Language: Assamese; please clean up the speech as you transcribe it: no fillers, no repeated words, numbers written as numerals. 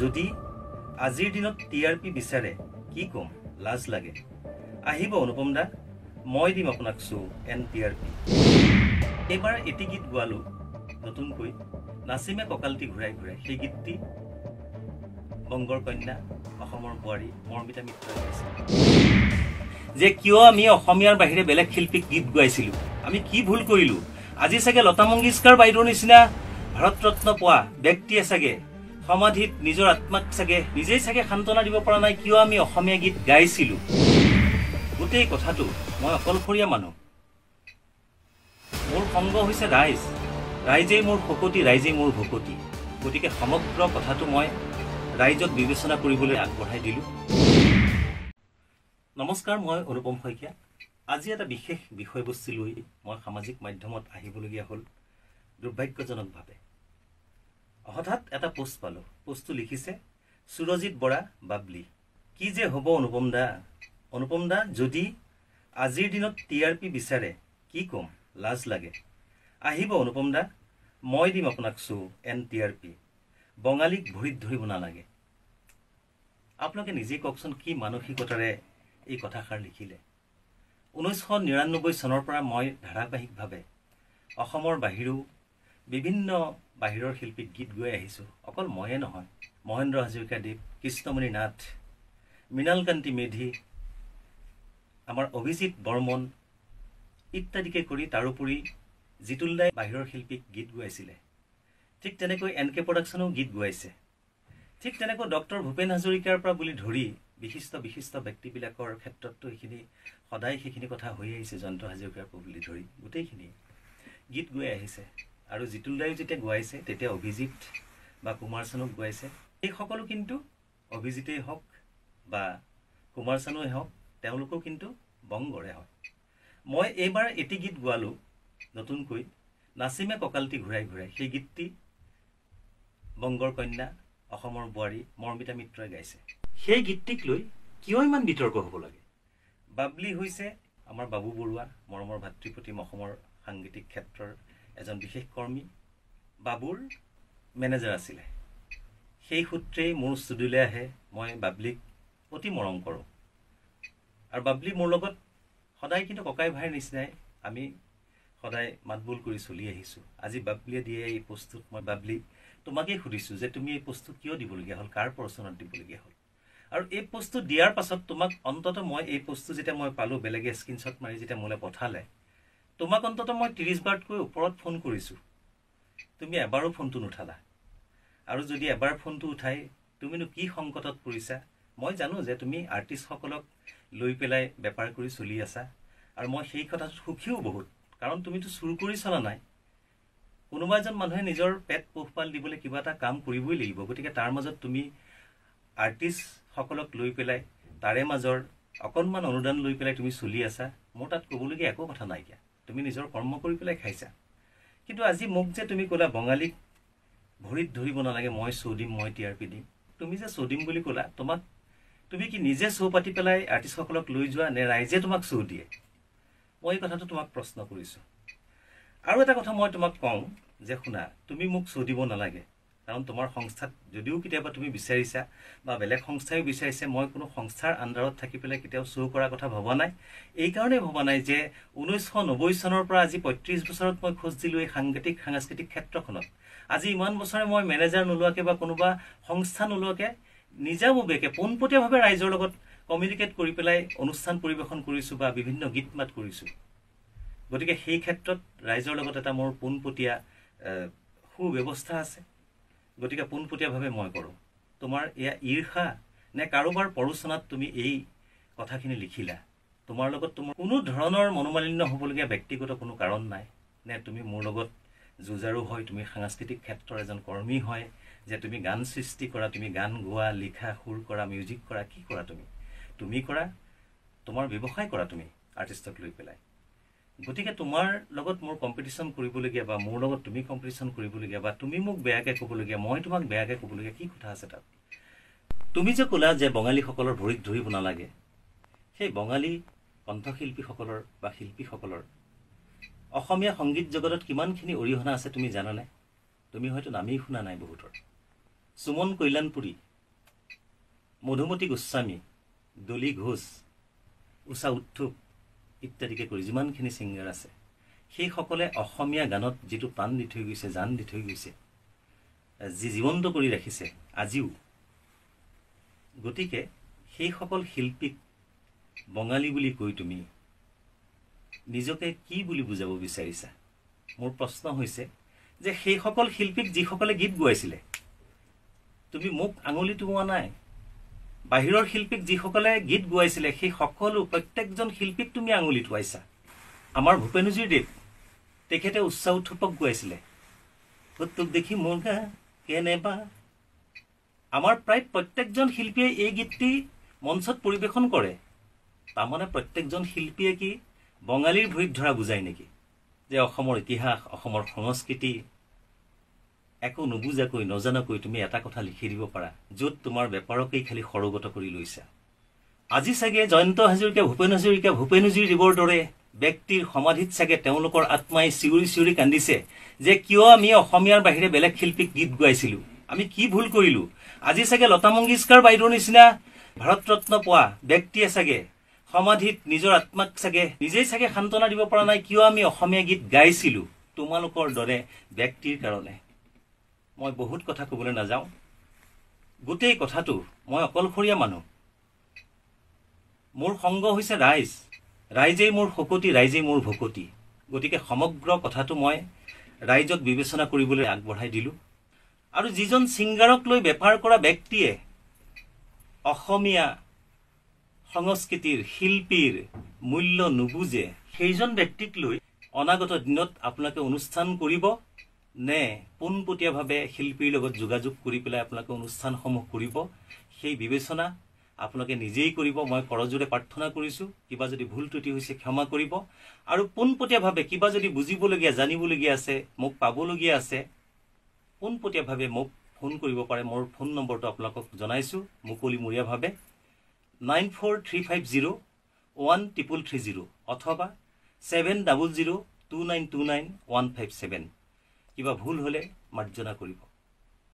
যদি আজিৰ দিনত টিআৰপি বিচাৰে কি কম লাজ লাগে আহিব অনুপম দা মই দিম আপোনাক শো এনটিআৰপি এবাৰ এটি গীত গোৱালো নতুনকৈ নাচিমে ককালটি ঘূৰাই ঘূৰাই সেই গীতটি বংগৰ কন্যা অসমৰ বোৱাৰী মৰ্মিতা মিত্ৰই গাইছে যে কিয় আমি অসমীয়াৰ বাহিৰে বেলেগ শিল্পীক গীত গাইছিলো আমি কি ভুল কৰিলো আজি সাগে লতা মংগেশকাৰ বাইদেউৰ নিচিনা ভাৰত ৰত্ন পোৱা ব্যক্তিয়ে সাগে সমাধিত নিজৰ আত্মাক সাগে নিজেই সাগে শান্তনা দিব পৰা নাই কিয় আমি অসমীয়া গীত গাইছিলো গোটেই কথাটো মই অকলশৰীয়া মানুহ মোৰ সংগ হৈছে ৰাইজেই মোৰ শকতি ৰাইজেই মোৰ ভকতি গতিকে সমগ্ৰ কথাটো মই ৰাইজক বিবেচনা কৰিবলৈ আগবঢ়াই দিলো নমস্কাৰ মই অনুপম শইকীয়া আজি এটা বিশেষ বিষয়বস্তু লৈ মই সামাজিক মাধ্যমত আহিবলগীয়া হ'ল দুৰ্ভাগ্যজনকভাৱে হঠাৎ এটা পোষ্ট পালো পোষ্টটো লিখিছে সুৰজিত বৰা বাবলি কি যে হ'ব অনুপম দা যদি আজিৰ দিনত টিআৰপি বিচাৰে কি কম লাজ লাগে আহিব অনুপম দা মই দিম আপোনাক শো এনটিআৰপি বঙালীক ভৰিত ধৰিব নালাগে আপোনালোকে নিজে কওকচোন কি মানসিকতাৰে এই কথাষাৰ লিখিলে 1999 চনৰ পৰা মই ধাৰাবাহিকভাৱে অসমৰ বাহিৰো বিভিন্ন বাহিৰৰ শিল্পীক গীত গাই আহিছো অকল ময়ে নহয় মহেন্দ্ৰ হাজৰিকা দেৱ কৃষ্ণমণি নাথ মৃণালকান্তি মেধি আমাৰ অভিজিত বৰ্মন ইত্যাদিকে কৰি তাৰোপৰি জিতুলদাই বাহিৰৰ শিল্পীক গীত গাইছিলে ঠিক তেনেকৈ এনকে প্ৰডাকশ্যনেও গীত গাইছে ঠিক তেনেকৈ ডক্টৰ ভূপেন হাজৰিকাৰ পৰা বুলি ধৰি বিশিষ্ট ব্যক্তিবিলাকৰ ক্ষেত্ৰতো এইখিনি সদায় সেইখিনি কথা হৈ আহিছে জয়ন্ত হাজৰিকাৰ পৰা বুলি ধৰি গোটেইখিনি গীত গাই আহিছে আৰু জিতুলদাই যেতিয়া গাইছে তেতিয়া অভিজিত বা কুমাৰ চানুক গাইছে এই সকলো কিন্তু অভিজিতেই হওক বা কুমাৰ চানুই হওক তেওঁলোকো কিন্তু বংগৰে হয় মই এইবাৰ এটি গীত গোৱালো নতুনকৈ নাচিমে ককালটি ঘূৰাই ঘূৰাই সেই গীতটি বংগৰ কন্যা অসমৰ বোৱাৰী মৰ্মিতা মিত্ৰই গাইছে সেই গীতটিক লৈ কিয় ইমান বিতৰ্ক হ'ব লাগে বাবলি হৈছে আমাৰ বাবু বৰুৱা মৰমৰ ভাতৃপ্ৰতিম অসমৰ সাংগীতিক ক্ষেত্ৰৰ এজন বিশেষ কৰ্মী বাবুৰ মেনেজাৰ আছিলে সেই সূত্ৰেই মোৰ ষ্টুডিঅ'লৈ আহে মই বাবলিক অতি মৰম কৰোঁ আৰু বাবলি মোৰ লগত সদায় কিন্তু ককাই ভাইৰ নিচিনাই আমি সদায় মাতবোল কৰি চলি আহিছোঁ আজি বাবলিয়ে দিয়ে এই পোষ্টটোত মই বাবলি তোমাকেই সুধিছোঁ যে তুমি এই পোষ্টটো কিয় দিবলগীয়া হ'ল কাৰ প্ৰচনত দিবলগীয়া হ'ল আৰু এই পোষ্টটো দিয়াৰ পাছত তোমাক অন্ততঃ মই এই পোষ্টটো যেতিয়া মই পালোঁ বেলেগে স্ক্ৰীনশ্বট মাৰি যেতিয়া মোলৈ পঠালে তোমাক অন্ততঃ মই 30 বাৰতকৈ ওপৰত ফোন কৰিছোঁ তুমি এবাৰো ফোনটো নুঠালা আৰু যদি এবাৰ ফোনটো উঠাই তুমিনো কি সংকটত পৰিছা মই জানো যে তুমি আৰ্টিষ্টসকলক লৈ পেলাই বেপাৰ কৰি চলি আছা আৰু মই সেই কথাত সুখীও বহুত কাৰণ তুমিতো চুৰ কৰি চলা নাই কোনোবা এজন মানুহে নিজৰ পেট পোহপাল দিবলৈ কিবা এটা কাম কৰিবই লাগিব গতিকে তাৰ মাজত তুমি আৰ্টিষ্টসকলক লৈ পেলাই তাৰে মাজৰ অকণমান অনুদান লৈ পেলাই তুমি চলি আছা মোৰ তাত ক'বলগীয়া একো কথা নাইকিয়া তুমি নিজৰ কৰ্ম কৰি পেলাই খাইছা কিন্তু আজি মোক যে তুমি ক'লা বঙালীক ভৰিত ধৰিব নালাগে মই শো দিম মই টিআৰপি দিম তুমি যে শো দিম বুলি ক'লা তুমি কি নিজে শো পাতি পেলাই আৰ্টিষ্টসকলক লৈ যোৱা নে ৰাইজে তোমাক শো দিয়ে মই এই কথাটো তোমাক প্ৰশ্ন কৰিছোঁ আৰু এটা কথা মই তোমাক কওঁ যে শুনা তুমি মোক শো দিব নালাগে কাৰণ তোমাৰ সংস্থাত যদিও কেতিয়াবা তুমি বিচাৰিছা বা বেলেগ সংস্থায়ো বিচাৰিছে মই কোনো সংস্থাৰ আণ্ডাৰত থাকি পেলাই কেতিয়াও শো কৰাৰ কথা ভবা নাই এই কাৰণেই ভবা নাই যে 1990 চনৰ পৰা আজি 35 বছৰত মই খোজ দিলোঁ এই সাংস্কৃতিক ক্ষেত্ৰখনত আজি ইমান বছৰে মই মেনেজাৰ নোলোৱাকৈ বা কোনোবা সংস্থা নোলোৱাকৈ নিজাববীয়াকৈ পোনপটীয়াভাৱে ৰাইজৰ লগত কমিউনিকেট কৰি পেলাই অনুষ্ঠান পৰিৱেশন কৰিছোঁ বা বিভিন্ন গীত মাত কৰিছোঁ গতিকে সেই ক্ষেত্ৰত ৰাইজৰ লগত এটা মোৰ পোনপটীয়া সুব্যৱস্থা আছে গতিকে পোনপটীয়াভাৱে মই কৰোঁ তোমাৰ এয়া ঈৰ্ষা নে কাৰোবাৰ পৰোচনাত তুমি এই কথাখিনি লিখিলা তোমাৰ লগত তোমাৰ কোনো ধৰণৰ মনোমালিন্য হ'বলগীয়া ব্যক্তিগত কোনো কাৰণ নাই নে তুমি মোৰ লগত যুঁজাৰু হয় তুমি সাংস্কৃতিক ক্ষেত্ৰৰ এজন কৰ্মী হয় যে তুমি গান সৃষ্টি কৰা তুমি গান গোৱা লিখা সুৰ কৰা মিউজিক কৰা কি কৰা তুমি কৰা তোমাৰ ব্যৱসায় কৰা তুমি আৰ্টিষ্টক লৈ পেলাই গতিকে তোমাৰ লগত মোৰ কম্পিটিশন কৰিবলগীয়া বা মোৰ লগত তুমি কম্পিটিশন কৰিবলগীয়া বা তুমি মোক বেয়াকৈ ক'বলগীয়া মই তোমাক বেয়াকৈ ক'বলগীয়া কি কথা আছে তাত তুমি যে ক'লা যে বঙালীসকলৰ ভৰিত ধৰিব নালাগে সেই বঙালী কণ্ঠশিল্পীসকলৰ বা শিল্পীসকলৰ অসমীয়া সংগীত জগতত কিমানখিনি অৰিহণা আছে তুমি জানানে তুমি হয়তো নামেই শুনা নাই বহুতৰ সুমন কৈলানপুৰী মধুমতী গোস্বামী, ডলি ঘোষ, উষা উত্থুপ ইত্যাদিকে কৰি যিমানখিনি ছিংগাৰ আছে, সেইসকলে অসমীয়া গানত যিটো প্ৰাণ দি থৈ গৈছে, জান দি থৈ গৈছে, যি জীৱন্ত কৰি ৰাখিছে আজিও। গতিকে সেইসকল শিল্পীক বঙালী বুলি কৈ তুমি নিজকে কি বুলি বুজাব বিচাৰিছা? মোৰ প্ৰশ্ন হৈছে যে সেইসকল শিল্পীক যিসকলে গীত গোৱাইছিলে, তুমি মোক আঙুলি টোওৱা নাই। বাহিৰৰ শিল্পীক যিসকলে গীত গোৱাইছিলে সেই সকলো প্ৰত্যেকজন শিল্পীক তুমি আঙুলি টোৱাইছা। আমাৰ ভূপেনজীৰ দেৱ, তেখেতে উচ্চা উৎথুপক গোৱাইছিলে, তোক দেখি মোৰ গা কেনেবা। আমাৰ প্ৰায় প্ৰত্যেকজন শিল্পীয়ে এই গীতটি মঞ্চত পৰিৱেশন কৰে। তাৰমানে প্ৰত্যেকজন শিল্পীয়ে কি বঙালীৰ ভৰিত ধৰা বুজায় নেকি? যে অসমৰ ইতিহাস, অসমৰ সংস্কৃতি একো নুবুজাকৈ নজনাকৈ তুমি এটা কথা লিখি দিব পাৰা, য'ত তোমাৰ বেপাৰকেই খালি সৰগত কৰি লৈছা। আজি চাগে জয়ন্ত হাজৰিকা, ভূপেন হাজৰিকা, ভূপেনজীৰ দেৱৰ দৰে ব্যক্তিৰ সমাধিত চাগে তেওঁলোকৰ আত্মাই চিঞৰি চিঞৰি কান্দিছে যে কিয় আমি অসমীয়াৰ বাহিৰে বেলেগ শিল্পীক গীত গোৱাইছিলো, আমি কি ভুল কৰিলো। আজি চাগে লতা মংগেশকাৰ বাইদেউৰ নিচিনা ভাৰত ৰত্ন পোৱা ব্যক্তিয়ে চাগে সমাধিত নিজৰ আত্মাক চাগে নিজেই চাগে সান্তনা দিব পৰা নাই, কিয় আমি অসমীয়া গীত গাইছিলো তোমালোকৰ দৰে ব্যক্তিৰ কাৰণে। মই বহুত কথা ক'বলৈ নাযাওঁ। গোটেই কথাটো মই অকলশৰীয়া মানুহ। মোৰ সংগ হৈছে ৰাইজ, ৰাইজেই মোৰ শকতি, ৰাইজেই মোৰ ভকতি। গতিকে সমগ্ৰ কথাটো মই ৰাইজক বিবেচনা কৰিবলৈ আগবঢ়াই দিলোঁ। আৰু যিজন ছিংগাৰক লৈ বেপাৰ কৰা ব্যক্তিয়ে অসমীয়া সংস্কৃতিৰ, শিল্পীৰ মূল্য নুবুজে, সেইজন ব্যক্তিক লৈ অনাগত দিনত আপোনালোকে অনুষ্ঠান কৰিব নে পোনপটীয়াভাৱে শিল্পীৰ লগত যোগাযোগ কৰি পেলাই আপোনালোকে অনুষ্ঠানসমূহ কৰিব, সেই বিবেচনা আপোনালোকে নিজেই কৰিব। মই কৰজোৰে প্ৰাৰ্থনা কৰিছোঁ, কিবা যদি ভুল ত্ৰুটি হৈছে ক্ষমা কৰিব। আৰু পোনপটীয়াভাৱে কিবা যদি বুজিবলগীয়া, জানিবলগীয়া আছে, মোক পাবলগীয়া আছে, পোনপটীয়াভাৱে মোক ফোন কৰিব পাৰে। মোৰ ফোন নম্বৰটো আপোনালোকক জনাইছোঁ মুকলিমূৰীয়াভাৱে 9435013330 অথবা 7002929157। কিবা ভুল হ'লে মাৰ্জনা কৰিব।